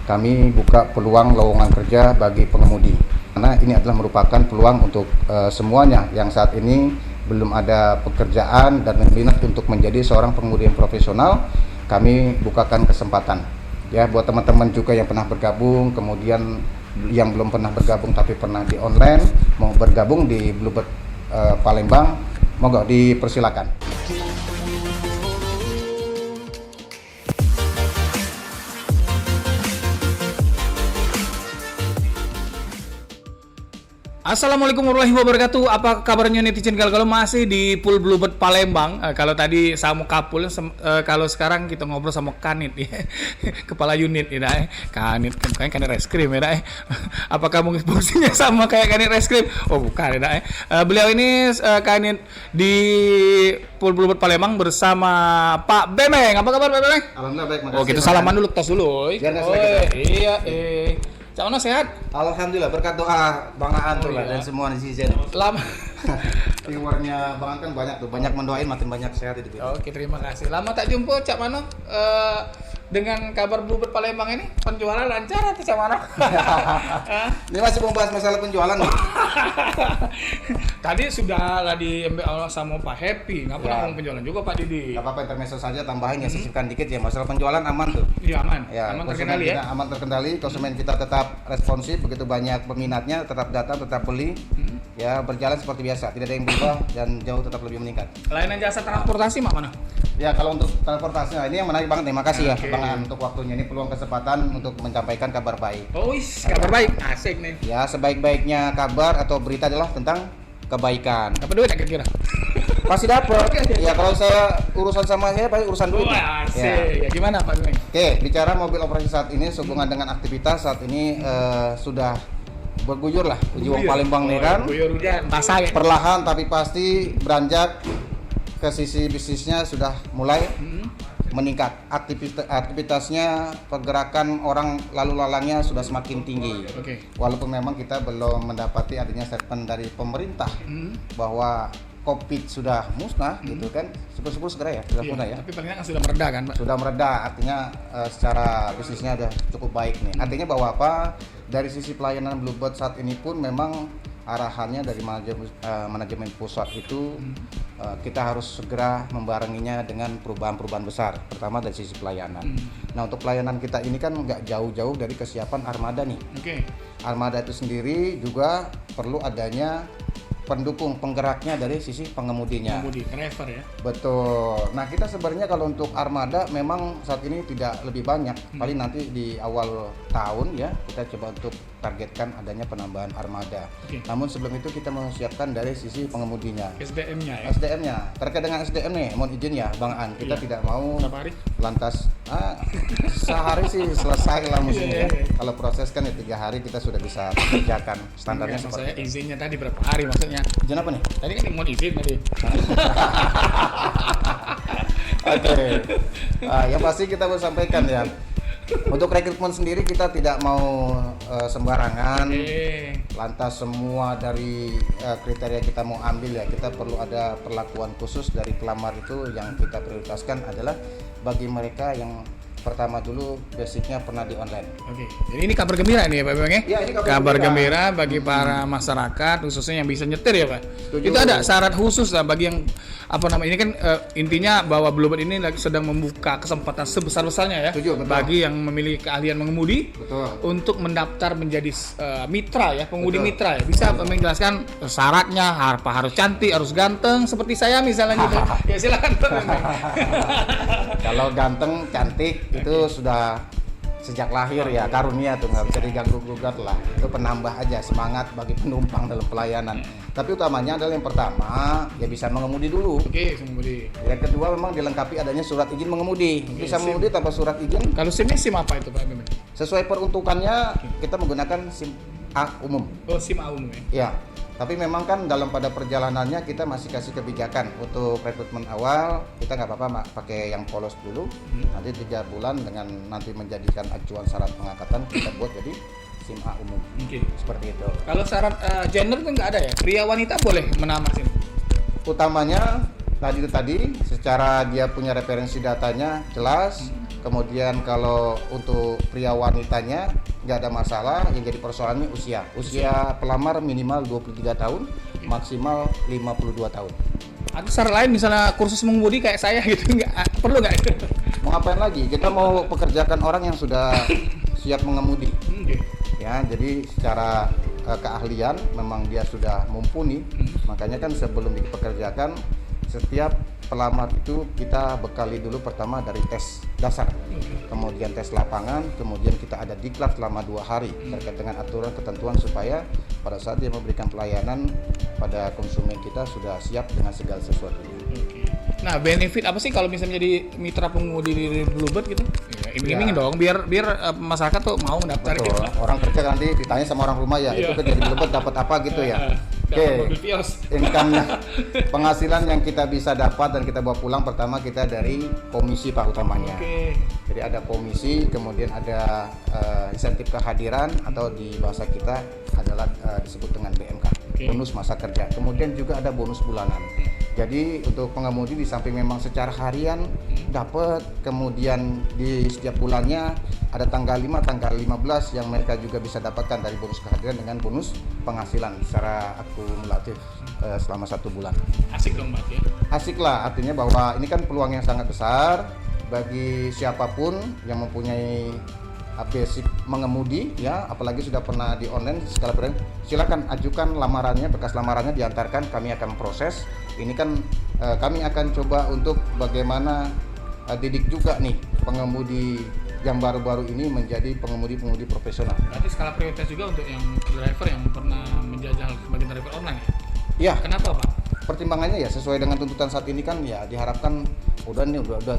kami buka peluang lowongan kerja bagi pengemudi. Karena ini adalah merupakan peluang untuk semuanya yang saat ini belum ada pekerjaan dan minat untuk menjadi seorang pengemudi yang profesional, kami bukakan kesempatan. Ya, buat teman-teman juga yang pernah bergabung, kemudian yang belum pernah bergabung tapi pernah di online, mau bergabung di Bluebird Palembang, monggo dipersilakan. Assalamualaikum warahmatullahi wabarakatuh. Apa kabarnya netizen kalau masih di Pool Bluebird Palembang? Kalau tadi sama Kapul, kalau sekarang kita ngobrol sama Kanit ya. Kepala unit ya, Kanit kan Kanit Reskrim ya. Apakah mungkin fungsinya sama kayak Kanit Reskrim? Oh bukan ya. Beliau ini Kanit di Pool Bluebird Palembang bersama Pak Bemeng. Apa kabar Pak Bemeng? Alhamdulillah baik, makasih. Oh kita salaman dulu, tos dulu. Iya. Cak mana sehat? Alhamdulillah berkat doa Bang Aan tuh dan semua netizen. Lama. Viewernya Bang Aan kan banyak tuh, banyak mendoain makin banyak sehat itu. Oke, terima kasih. Lama tak jumpa Cak Mano. Dengan kabar Bluebird Palembang ini penjualan lancar atau Cak Mano? Ini masih membahas masalah penjualan nih. Tadi sudah lah di MBA sama Pak Happy, nggak pernah ngomong penjualan juga Pak Didi. Gak apa-apa, intermezzo saja tambahin ya, sisipkan dikit ya, masalah penjualan aman tuh. Iya aman, Ya, aman terkendali ya. Aman terkendali, konsumen kita tetap responsif, begitu banyak peminatnya, tetap datang, tetap beli. Ya, berjalan seperti biasa, tidak ada yang berubah dan jauh tetap lebih meningkat. Layanan jasa transportasi mak mana? Ya, kalau untuk transportasi, nah, ini yang menarik banget nih, makasih ya Oke. Bang Aan untuk waktunya, ini peluang kesempatan untuk menyampaikan kabar baik. Oh, kabar baik, asik nih. Ya, sebaik-baiknya kabar atau berita adalah tentang kebaikan. Dapat duit kira-kira? Pasti dapat. Ya, kalau saya urusan sama saya pasti urusan duit. Wah, asik. Ya. Ya gimana Pak Bemeng? Oke, bicara mobil operasi saat ini sehubungan dengan aktivitas saat ini sudah berguyur lah Ujiwang Palembang nih kan. Guyur hujan, basah ya. Perlahan tapi pasti beranjak ke sisi bisnisnya sudah mulai meningkat. Aktivitasnya, pergerakan orang lalu lalangnya sudah semakin tinggi. Oke. Walaupun memang kita belum mendapati adanya statement dari pemerintah bahwa COVID sudah musnah gitu kan. Syukur-syukur segera ya, sudah musnah ya. Tapi paling kan sudah mereda kan Pak? Sudah mereda, artinya secara bisnisnya udah cukup baik nih. Artinya bahwa apa? Dari sisi pelayanan Bluebird saat ini pun memang arahannya dari manajemen pusat itu kita harus segera membarenginya dengan perubahan-perubahan besar. Pertama dari sisi pelayanan. Nah, untuk pelayanan kita ini kan nggak jauh-jauh dari kesiapan armada nih. Oke. Armada itu sendiri juga perlu adanya pendukung penggeraknya dari sisi pengemudinya. Pengemudi, driver ya. Betul. Nah, kita sebenarnya kalau untuk armada memang saat ini tidak lebih banyak. Paling nanti di awal tahun ya kita coba untuk targetkan adanya penambahan armada. Oke. Namun sebelum itu kita mempersiapkan dari sisi pengemudinya. SDM-nya ya. SDM-nya. Terkait dengan SDM nih, mohon izin ya Bang Aan, kita tidak mau Berapa hari? lantas sehari sih selesai lah mestinya ya. Iya. Kalau proses kan ya 3 hari kita sudah bisa kerjakan. Standarnya Maksud seperti saya itu. izinnya tadi berapa hari maksudnya? Izin apa nih? Tadi kan mau izin tadi. Oke. Yang pasti kita mau sampaikan ya. Untuk rekrutmen sendiri kita tidak mau sembarangan. Lantas semua dari kriteria kita mau ambil ya, kita perlu ada perlakuan khusus dari pelamar itu. Yang kita prioritaskan adalah bagi mereka yang pertama dulu basicnya pernah di online. Oke, jadi ini kabar gembira nih ya Pak Bemeng ya? Ya, ini kabar gembira bagi para masyarakat khususnya yang bisa nyetir ya Pak. Setuju. Itu ada syarat khusus lah bagi yang apa namanya ini kan intinya bahwa Bluebird ini lagi sedang membuka kesempatan sebesar-besarnya ya. Setuju, betul. Bagi yang memiliki keahlian mengemudi Betul. untuk mendaftar menjadi mitra ya, pengemudi mitra ya. Bisa Pak Bemeng jelaskan syaratnya, apa harus cantik, harus ganteng seperti saya misalnya gitu. Ya silakan Pak Bemeng. Kalau ganteng, cantik itu sudah sejak lahir ya, karunia tuh nggak bisa diganggu gugat lah. Itu penambah aja semangat bagi penumpang dalam pelayanan. Tapi utamanya adalah yang pertama ya bisa mengemudi dulu. Oke, mengemudi. Yang kedua memang dilengkapi adanya surat izin mengemudi. Bisa SIM. mengemudi tanpa surat izin. Kalau SIM-nya SIM apa itu Pak Bemeng? Sesuai peruntukannya kita menggunakan SIM A umum. Oh, SIM A umum ya. Ya. Tapi memang kan dalam pada perjalanannya kita masih kasih kebijakan untuk rekrutmen awal kita nggak apa-apa pakai yang polos dulu. Nanti 3 bulan dengan nanti menjadikan acuan syarat pengangkatan kita buat jadi SIM A umum. Oke. Seperti itu. Kalau syarat gender itu nggak ada ya? Pria wanita boleh menamar SIM? Utamanya tadi secara dia punya referensi datanya jelas, Kemudian kalau untuk pria wanitanya nggak ada masalah, yang jadi persoalannya usia. Usia pelamar minimal 23 tahun, maksimal 52 tahun. Ada saran lain misalnya kursus mengemudi kayak saya gitu, nggak perlu nggak? Mau ngapain lagi? Kita mau pekerjakan orang yang sudah siap mengemudi. Ya, jadi secara keahlian memang dia sudah mumpuni. Makanya kan sebelum dipekerjakan, setiap pelamar itu kita bekali dulu pertama dari tes dasar, kemudian tes lapangan, kemudian kita ada diklat selama 2 hari terkait dengan aturan ketentuan supaya pada saat dia memberikan pelayanan pada konsumen kita sudah siap dengan segala sesuatunya. Nah, benefit apa sih kalau misalnya jadi mitra pengemudi di Bluebird gitu? Ya, iming-iming dong, biar masyarakat tuh mau mendaftar gitu. Orang kerja nanti ditanya sama orang rumah ya, itu kerja di Bluebird dapat apa gitu ya. Oke, income-nya, penghasilan yang kita bisa dapat dan kita bawa pulang pertama kita dari komisi Pak utamanya. Jadi ada komisi, kemudian ada insentif kehadiran atau di bahasa kita adalah disebut dengan BMK, bonus masa kerja. Kemudian juga ada bonus bulanan. Jadi untuk pengemudi di samping memang secara harian dapat, kemudian di setiap bulannya ada tanggal 5, tanggal 15 yang mereka juga bisa dapatkan dari bonus kehadiran dengan bonus penghasilan secara akumulatif selama 1 bulan. Asik dong Mbak ya? Asik lah, artinya bahwa ini kan peluang yang sangat besar bagi siapapun yang mempunyai basic mengemudi ya, apalagi sudah pernah di online skala brand, silakan ajukan lamarannya, berkas lamarannya diantarkan, kami akan proses. Ini kan kami akan coba untuk bagaimana didik juga nih pengemudi yang baru-baru ini menjadi pengemudi-pengemudi profesional. Berarti skala prioritas juga untuk yang driver yang pernah menjajal sebagai driver online ya? Ya. Kenapa Pak? Pertimbangannya ya sesuai dengan tuntutan saat ini kan ya, diharapkan udah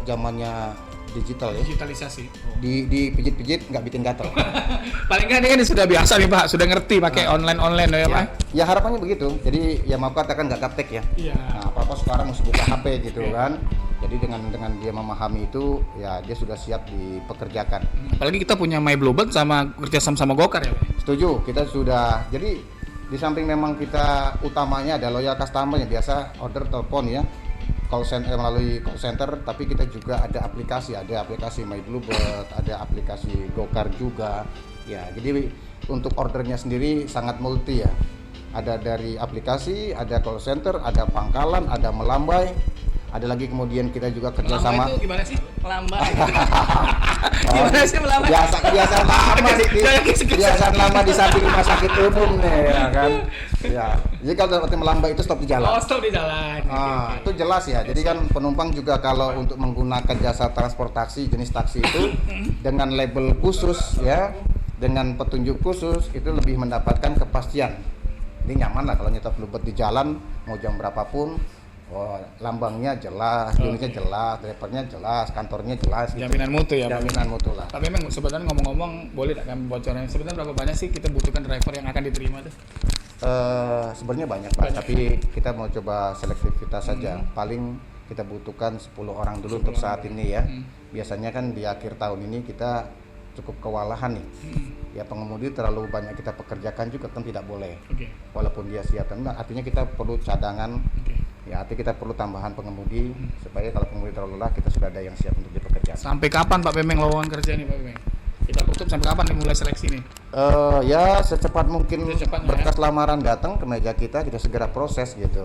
zamannya digital ya. Digitalisasi. Dipijit-pijit nggak bikin gatel. Paling nggak ini kan sudah biasa nih Pak, sudah ngerti pakai online ya Pak. Ya harapannya begitu. Jadi ya mau katakan nggak gaptek ya. Iya. Nah, apa sekarang mesti buka HP gitu kan. Jadi dengan dia memahami itu ya dia sudah siap dipekerjakan. Apalagi kita punya My Bluebird sama kerjasama sama Gokar ya Pak. Setuju, kita sudah. Jadi di samping memang kita utamanya ada loyal customer yang biasa order telepon ya. Melalui call center, tapi kita juga ada aplikasi My Bluebird, ada aplikasi Gokar juga ya. Jadi untuk ordernya sendiri sangat multi ya, ada dari aplikasi, ada call center, ada pangkalan, ada melambai, ada lagi kemudian kita juga kerjasama. Melambai itu gimana sih? Melambai gimana sih melambai? Kebiasaan lama sih, kebiasaan lama di samping rumah sakit umum nih ya kan ya. Jadi kalau dalam arti melambai itu stop di jalan. Oh, stop di jalan. Itu jelas ya. Jadi kan penumpang juga kalau untuk menggunakan jasa transportasi jenis taksi itu dengan label khusus ya, dengan petunjuk khusus itu lebih mendapatkan kepastian. Ini nyaman lah kalau nyetor Bluebird di jalan mau jam berapapun. Lambangnya jelas, unitnya jelas, drivernya jelas, kantornya jelas. Jaminan mutu ya. Jaminan mutu lah. Tapi memang sebenarnya ngomong-ngomong, boleh tak kami bocoran? Sebenarnya berapa banyak sih kita butuhkan driver yang akan diterima tuh? Sebenarnya banyak Pak, tapi kita mau coba selektivitas saja. Paling kita butuhkan 10 orang dulu untuk saat ini ya. Biasanya kan di akhir tahun ini kita cukup kewalahan nih. Ya pengemudi terlalu banyak kita pekerjakan juga kan tidak boleh. Walaupun dia siap, artinya kita perlu cadangan. Ya, artinya kita perlu tambahan pengemudi supaya kalau pengemudi terlalu lelah kita sudah ada yang siap untuk dipekerjakan. Sampai kapan Pak Bemeng lowongan kerja nih Pak Bemeng? Kita tutup sampai kapan nih mulai seleksi nih? Ya secepat mungkin berkas ya? lamaran datang ke meja kita segera proses gitu.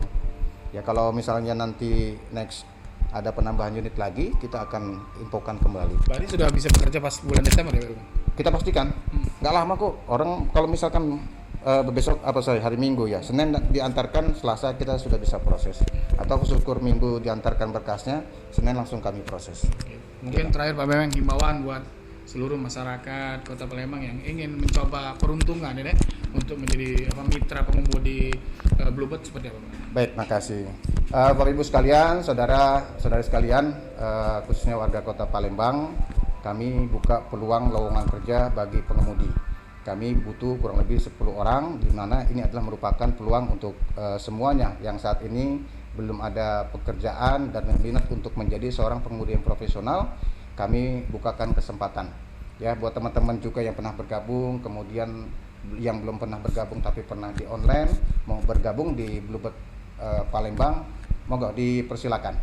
Ya kalau misalnya nanti next ada penambahan unit lagi, kita akan infokan kembali. Berarti sudah bisa bekerja pas bulan Desember ya Pak Bemeng? Kita pastikan. Nggak lama kok. Orang kalau misalkan besok hari Minggu ya, Senin diantarkan, Selasa kita sudah bisa proses. Atau syukur Minggu diantarkan berkasnya, Senin langsung kami proses. Mungkin terakhir Pak Bemeng, himbauan buat seluruh masyarakat Kota Palembang yang ingin mencoba peruntungan ya, untuk menjadi mitra pengemudi Bluebird seperti apa Pak? Baik, makasih. Bapak Ibu sekalian, saudara-saudari sekalian, khususnya warga Kota Palembang, kami buka peluang lowongan kerja bagi pengemudi. Kami butuh kurang lebih 10 orang, di mana ini adalah merupakan peluang untuk semuanya yang saat ini belum ada pekerjaan dan minat untuk menjadi seorang pengemudi yang profesional. Kami bukakan kesempatan ya buat teman-teman juga yang pernah bergabung, kemudian yang belum pernah bergabung tapi pernah di online mau bergabung di Bluebird Palembang, monggo dipersilakan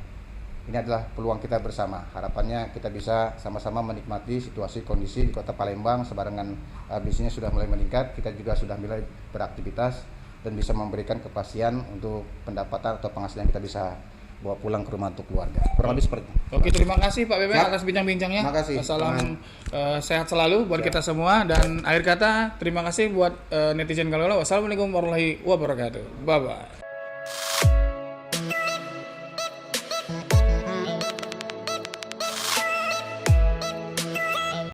ini adalah peluang kita bersama. Harapannya kita bisa sama-sama menikmati situasi kondisi di Kota Palembang sebarengan bisnisnya sudah mulai meningkat, kita juga sudah mulai beraktivitas dan bisa memberikan kepastian untuk pendapatan atau penghasilan kita bisa bawa pulang ke rumah untuk keluarga. Kurang lebih seperti itu. Oke, terima kasih Pak Bebek Siap. atas bincang-bincangnya. Terima kasih. Salam sehat selalu buat kita semua, dan akhir kata terima kasih buat netizen Galgala. Wassalamualaikum warahmatullahi wabarakatuh. Bye bye.